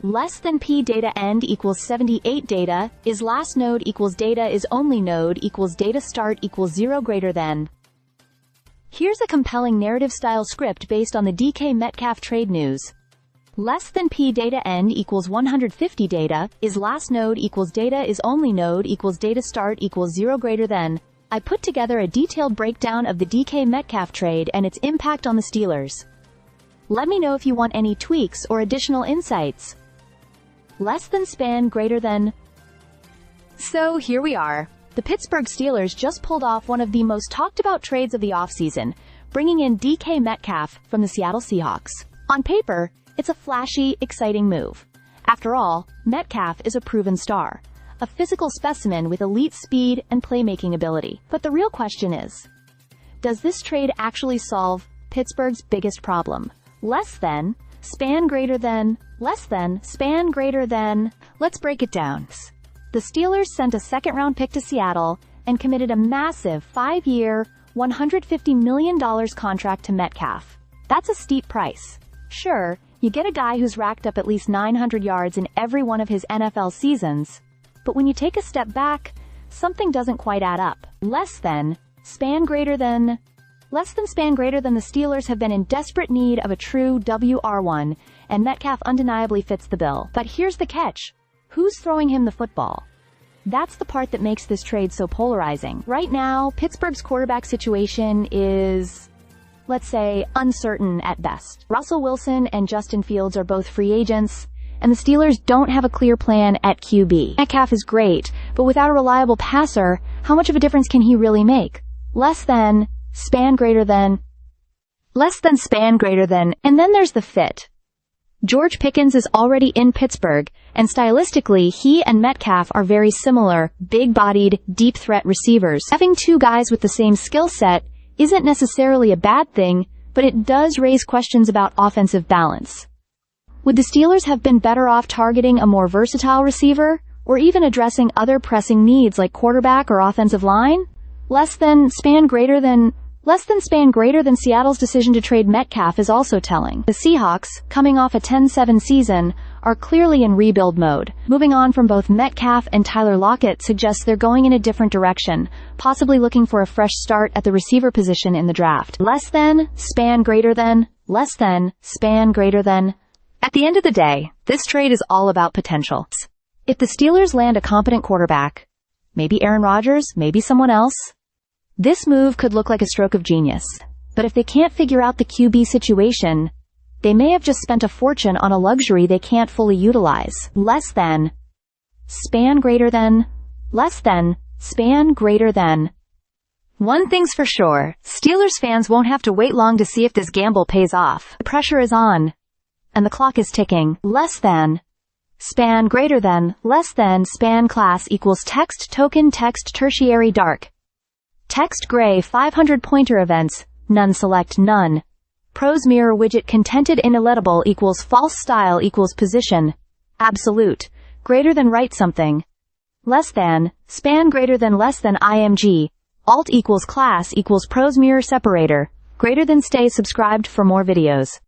Less than p data end equals 78 data, is last node equals data is only node equals data start equals 0 greater than. Here's a compelling narrative-style script based on the DK Metcalf trade news. Less than p data end equals 150 data, is last node equals data is only node equals data start equals 0 greater than. I put together a detailed breakdown of the DK Metcalf trade and its impact on the Steelers. Let me know if you want any tweaks or additional insights. Less than span greater than. So here we are. The Pittsburgh Steelers just pulled off one of the most talked about trades of the offseason, bringing in DK Metcalf from the Seattle Seahawks. On paper, it's a flashy, exciting move. After all, Metcalf is a proven star, a physical specimen with elite speed and playmaking ability. But the real question is, does this trade actually solve Pittsburgh's biggest problem? Less than, span greater than, less than, span greater than. Let's break it down. The Steelers sent a second-round pick to Seattle and committed a massive 5-year, $150 million contract to Metcalf. That's a steep price. Sure, you get a guy who's racked up at least 900 yards in every one of his NFL seasons, but when you take a step back, something doesn't quite add up. Less than, span greater than. Less than span greater than. The Steelers have been in desperate need of a true WR1, and Metcalf undeniably fits the bill. But here's the catch. Who's throwing him the football? That's the part that makes this trade so polarizing. Right now, Pittsburgh's quarterback situation is, let's say, uncertain at best. Russell Wilson and Justin Fields are both free agents, and the Steelers don't have a clear plan at QB. Metcalf is great, but without a reliable passer, how much of a difference can he really make? Less than, span greater than. Less than, span greater than. And then there's the fit. George Pickens is already in Pittsburgh, and stylistically, he and Metcalf are very similar, big-bodied, deep-threat receivers. Having two guys with the same skill set isn't necessarily a bad thing, but it does raise questions about offensive balance. Would the Steelers have been better off targeting a more versatile receiver, or even addressing other pressing needs like quarterback or offensive line? Less than, span greater than. Less than, span greater than. Seattle's decision to trade Metcalf is also telling. The Seahawks, coming off a 10-7 season, are clearly in rebuild mode. Moving on from both Metcalf and Tyler Lockett suggests they're going in a different direction, possibly looking for a fresh start at the receiver position in the draft. Less than, span greater than. Less than, span greater than. At the end of the day, this trade is all about potential. If the Steelers land a competent quarterback, maybe Aaron Rodgers, maybe someone else, this move could look like a stroke of genius. But if they can't figure out the QB situation, they may have just spent a fortune on a luxury they can't fully utilize. Less than, span greater than. Less than, span greater than. One thing's for sure, Steelers fans won't have to wait long to see if this gamble pays off. The pressure is on, and the clock is ticking. Less than, span greater than. Less than, span class equals text token text tertiary dark. Text gray 500 pointer events, none select none. Pros mirror widget contented ineligible equals false style equals position. Absolute. Greater than write something. Less than, span greater than. Less than img. Alt equals class equals pros mirror separator. Greater than. Stay subscribed for more videos.